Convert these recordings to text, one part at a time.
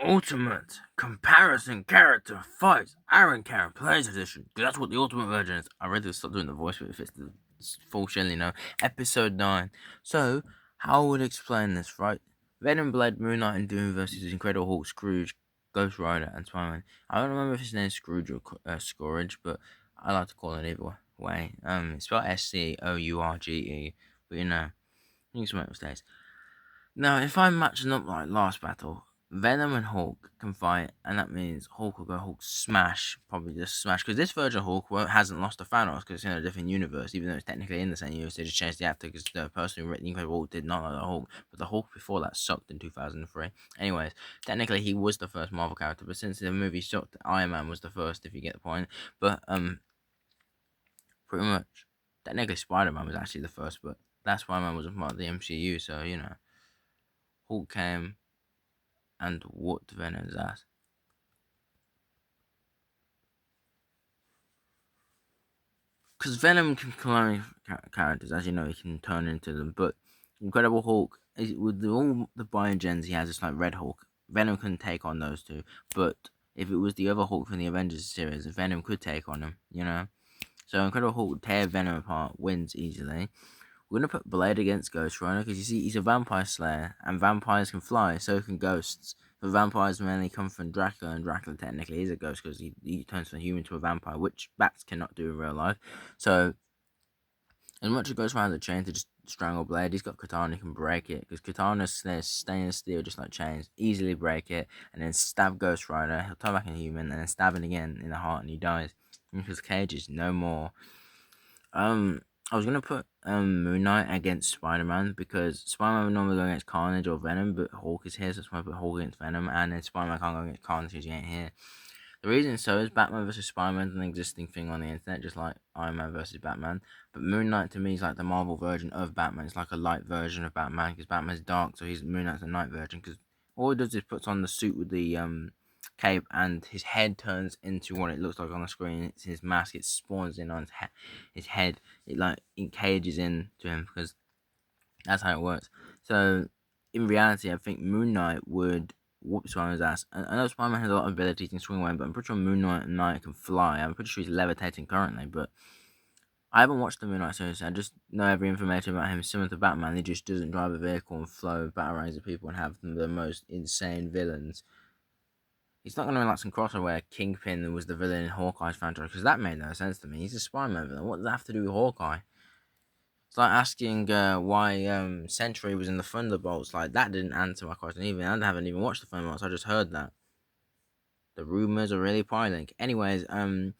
Ultimate Comparison Character Fights Aaron Karen Plays Edition. That's what the Ultimate version is. I ready to stop doing the voice if it's the full Shelly now. Episode 9. So, how I would explain this, right? Venom, Blade, Moon Knight, and Doom versus Incredible Hulk, Scrooge, Ghost Rider, and Spider-Man. I don't remember if his name's Scrooge or Scourge, but I like to call it either way. It's spelled Scourge, but you can make mistakes. Now, if I'm matching up like last battle, Venom and Hulk can fight, and that means Hulk will go Hulk smash, probably just smash. Because this version of Hulk hasn't lost to Thanos because it's in a different universe, even though it's technically in the same universe. They just changed the actor because the person who wrote the Incredible Hulk did not like the Hulk, but the Hulk before that sucked in 2003. Anyways, technically he was the first Marvel character, but since the movie sucked, Iron Man was the first, if you get the point. But pretty much, technically Spider Man was actually the first, but that Spider Man wasn't part of the MCU, so Hulk came and whooped Venom's ass. Because Venom can clone characters, as you know, he can turn into them. But Incredible Hulk, with all the biogens he has, it's like Red Hulk. Venom can take on those two. But if it was the other Hulk from the Avengers series, Venom could take on him. So Incredible Hulk would tear Venom apart, wins easily. We're gonna put Blade against Ghost Rider because you see he's a vampire slayer and vampires can fly, so can ghosts. But vampires mainly come from Dracula, and Dracula technically is a ghost because he turns from a human to a vampire, which bats cannot do in real life. So as much as Ghost Rider's a chain to just strangle Blade, he's got Katana, he can break it because Katana's stainless steel, just like chains, easily break it and then stab Ghost Rider. He'll turn back into human and then stab him again in the heart and he dies because Cage is no more. I was gonna put Moon Knight against Spider Man because Spider Man would normally go against Carnage or Venom, but Hulk is here, so that's why I put Hulk against Venom, and then Spider Man can't go against Carnage because he ain't here. The reason so is Batman versus Spider Man's an existing thing on the internet, just like Iron Man versus Batman. But Moon Knight to me is like the Marvel version of Batman. It's like a light version of Batman because Batman's dark, so he's Moon Knight's a night version. Because all he does is puts on the suit with the cape, and his head turns into what it looks like on the screen. It's his mask. It spawns in on his head. It like encages into him because that's how it works. So in reality, I think Moon Knight would whoop Spider-Man's ass. I know Spider-Man has a lot of abilities and swing away, but I'm pretty sure Moon Knight can fly. I'm pretty sure he's levitating currently, but I haven't watched the Moon Knight series. I just know every information about him similar to Batman. He just doesn't drive a vehicle and flow batarangs at people and have the most insane villains. He's not going to like some crossover where Kingpin was the villain in Hawkeye's franchise because that made no sense to me. He's a Spider-Man villain. What does that have to do with Hawkeye? It's like asking why Sentry was in the Thunderbolts. Like that didn't answer my question. Even I haven't even watched the Thunderbolts. I just heard that the rumors are really piling. Anyways, none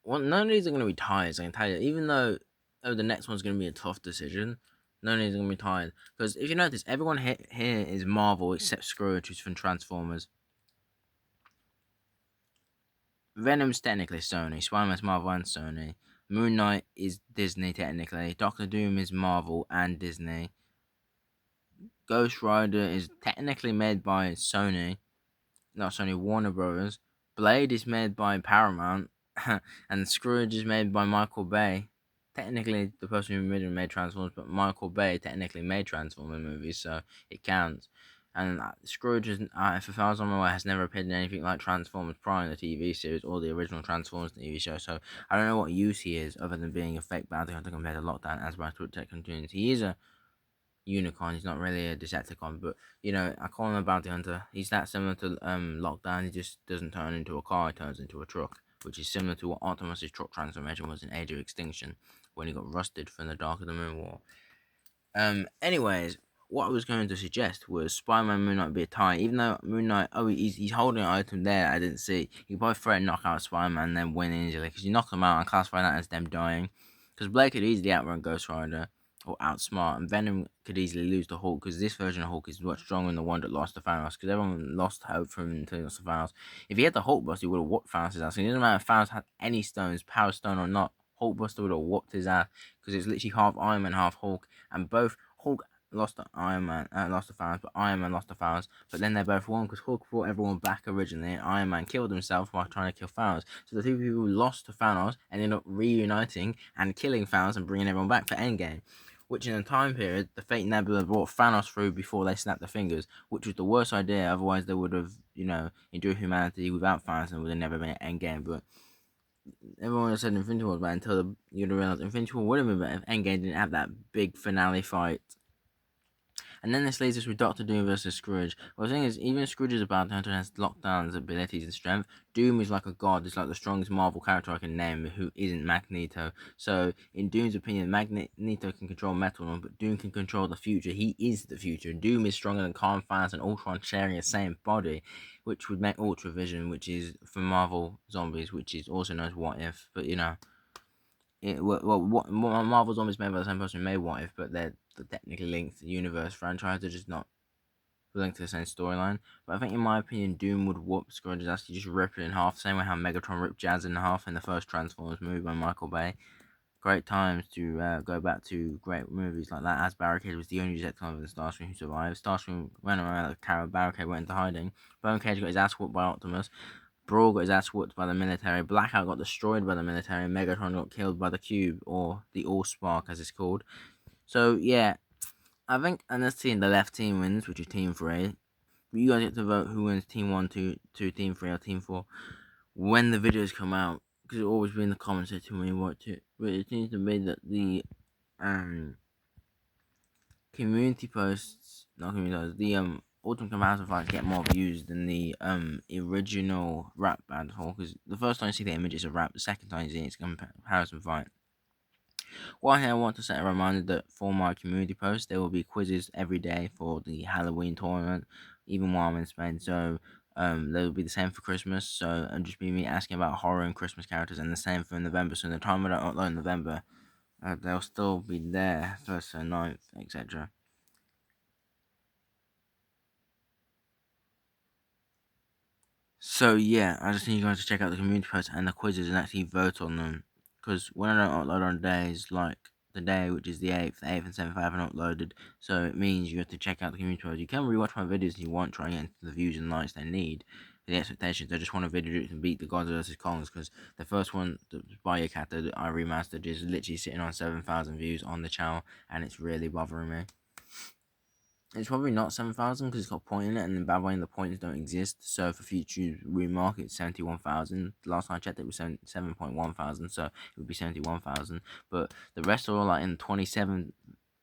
of these are gonna be ties. I can tell you. Even though the next one's gonna be a tough decision, none of these are gonna be tied. Because if you notice, everyone here is Marvel except Scrooge, who's from Transformers. Venom's technically Sony. Spider-Man's Marvel and Sony. Moon Knight is Disney technically. Doctor Doom is Marvel and Disney. Ghost Rider is technically made by Sony, not Sony, Warner Brothers. Blade is made by Paramount, and Scrooge is made by Michael Bay. Technically, the person who made Transformers, but Michael Bay technically made Transformers movies, so it counts. And Scrooge, if I was on my way, has never appeared in anything like Transformers Prime, the TV series, or the original Transformers TV show. So I don't know what use he is, other than being a fake bounty hunter compared to Lockdown as by Tech Cartoons. He is a Unicron. He's not really a Decepticon, but I call him a bounty hunter. He's that similar to Lockdown. He just doesn't turn into a car; he turns into a truck, which is similar to what Optimus's truck transformation was in Age of Extinction when he got rusted from the Dark of the Moon War. Anyways, what I was going to suggest was Spider-Man Moon Knight be a tie, even though Moon Knight, he's holding an item there I didn't see. You both throw and knock out Spider-Man and then win easily because you knock them out and classify that as them dying. Because Blake could easily outrun Ghost Rider or outsmart, and Venom could easily lose to Hulk because this version of Hulk is much stronger than the one that lost to Thanos. Because everyone lost hope from him until he lost to Thanos. If he had the Hulk bust, he would have whooped Thanos' ass. It doesn't matter if Thanos had any stones, Power Stone or not. Hulkbuster would have whooped his ass because it's literally half Iron Man, half Hulk, and both Hulk lost to Iron Man, lost to Thanos, but Iron Man lost to Thanos. But then they both won because Hulk brought everyone back originally, and Iron Man killed himself while trying to kill Thanos. So the two people who lost to Thanos ended up reuniting and killing Thanos and bringing everyone back for Endgame. which in a time period, the Fate Nebula brought Thanos through before they snapped their fingers, which was the worst idea. Otherwise, they would have, enjoyed humanity without Thanos and would have never been an Endgame. But everyone said Infinity War was bad until you'd realize Infinity War would have been better if Endgame didn't have that big finale fight. And then this leaves us with Doctor Doom versus Scrooge. Well, the thing is, even Scrooge is a bounty hunter and has lockdowns, abilities, and strength. Doom is like a god. It's like the strongest Marvel character I can name who isn't Magneto. So, in Doom's opinion, Magneto can control metal, but Doom can control the future. He is the future. Doom is stronger than Khan, Thanos, and Ultron sharing the same body, which would make Ultra Vision, which is for Marvel Zombies, which is also known as What If. But what Marvel Zombies made by the same person who made What If, but they're technically linked to the universe franchise. They're just not linked to the same storyline. But I think, in my opinion, Doom would whoop Scourge's ass. He just rip it in half, same way how Megatron ripped Jazz in half in the first Transformers movie by Michael Bay. Great times to go back to great movies like that, as Barricade was the only Decepticon in Starscream who survived. Starscream ran around like a tower, Barricade went into hiding. Bonecage got his ass whooped by Optimus. Brawl got his ass whooped by the military. Blackout got destroyed by the military. And Megatron got killed by the Cube, or the All-Spark as it's called. So, yeah, I think, and this team, the left team wins, which is Team 3. But you guys get to vote who wins Team 1, 2, Team 3, or Team 4 when the videos come out. Because it'll always be in the comments section when you watch it. But it seems to be that the community posts, not community posts, the Ultimate Comparison fights get more views than the original rap battle. Because the first time you see the image, it's a rap. The second time you see it, it's a comparison fight. While here, I want to set a reminder that for my community post, there will be quizzes every day for the Halloween tournament, even while I'm in Spain. So they will be the same for Christmas. So it'll just be me asking about horror and Christmas characters, and the same for November. So in the time I don't upload in November, they'll still be there, 1st and 9th, etc. So yeah, I just need you guys to check out the community posts and the quizzes and actually vote on them. Because when I don't upload on days like the day, which is the 8th and 7th, I haven't uploaded. So it means you have to check out the community posts. You can rewatch my videos if you want, try and get the views and likes they need. The expectations. I just want a video to beat the Gods vs. Kongs, because the first one, the Bio Cat that I remastered, is literally sitting on 7,000 views on the channel, and it's really bothering me. It's probably not 7,000 because it's got a point in it, and in Bad Boy the points don't exist. So for future remark, it's 71,000. The last time I checked, it was 7.1 thousand, so it would be 71,000. But the rest are all like in 27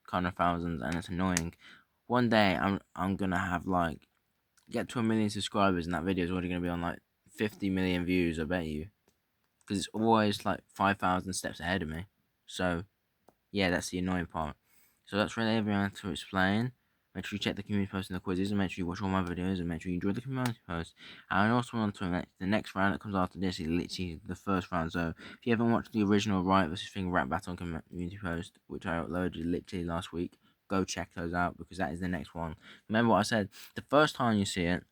kind of thousands, and it's annoying. One day, I'm gonna have like get to 1 million subscribers, and that video is already gonna be on like 50 million views. I bet you, because it's always like 5,000 steps ahead of me. So yeah, that's the annoying part. So that's really everything I had to explain. Make sure you check the community post and the quizzes, and make sure you watch all my videos, and make sure you enjoy the community post. And also on to the next round that comes after this is literally the first round. So if you haven't watched the original Riot vs. Thing rap battle on community post, which I uploaded literally last week, go check those out, because that is the next one. Remember what I said, the first time you see it,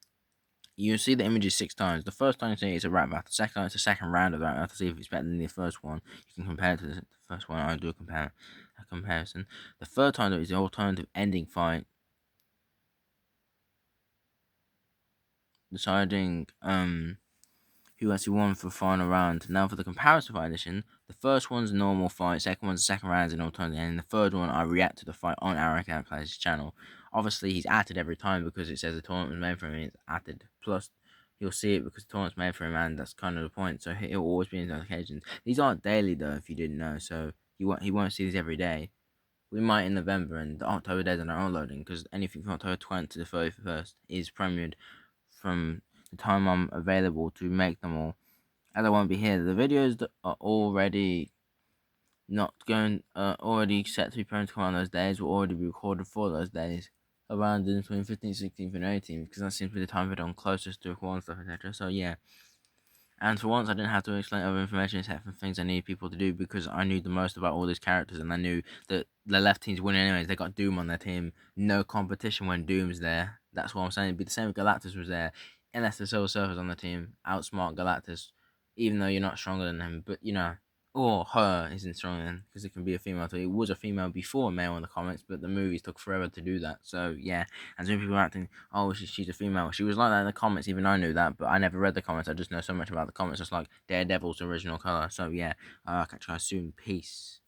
you see the images 6 times. The first time you see it, it's a rap battle. The second time, it's the second round of that battle to see if it's better than the first one. You can compare it to the first one. I do a comparison. The third time, though, is the alternative ending fight, deciding who actually won for the final round. Now for the comparison fight edition, the first one's a normal fight, second one's the second round is an alternative, and the third one I react to the fight on Aaron Play's channel. Obviously he's added every time because it says the tournament was made for him, it's added. Plus you'll see it because the tournament's made for him, and that's kind of the point. So he'll always be in notifications. These aren't daily though, if you didn't know, so he won't see these every day. We might in November, and the October days are not uploading because anything from October 20th to the 31st is premiered from the time I'm available to make them all, as I won't be here. The videos that are already not going, already set to be premiered to come on those days will already be recorded for those days, around in between 15th, 16th, and 18th, because that seems to be the time that I'm closest to record and stuff, etc. So yeah. And for once, I didn't have to explain other information except for things I needed people to do, because I knew the most about all these characters, and I knew that the left team's winning anyways. They got Doom on their team. No competition when Doom's there. That's what I'm saying. It'd be the same if Galactus was there. Unless the Silver Surfer's on the team. Outsmart Galactus. Even though you're not stronger than him. But, or her isn't stronger than, because it can be a female too. It was a female before a male in the comics, but the movies took forever to do that. So yeah, and some people are acting, oh, she's a female. She was like that in the comics. Even I knew that, but I never read the comics. I just know so much about the comics. It's like Daredevil's original color. So yeah, I'll catch you guys soon. Peace.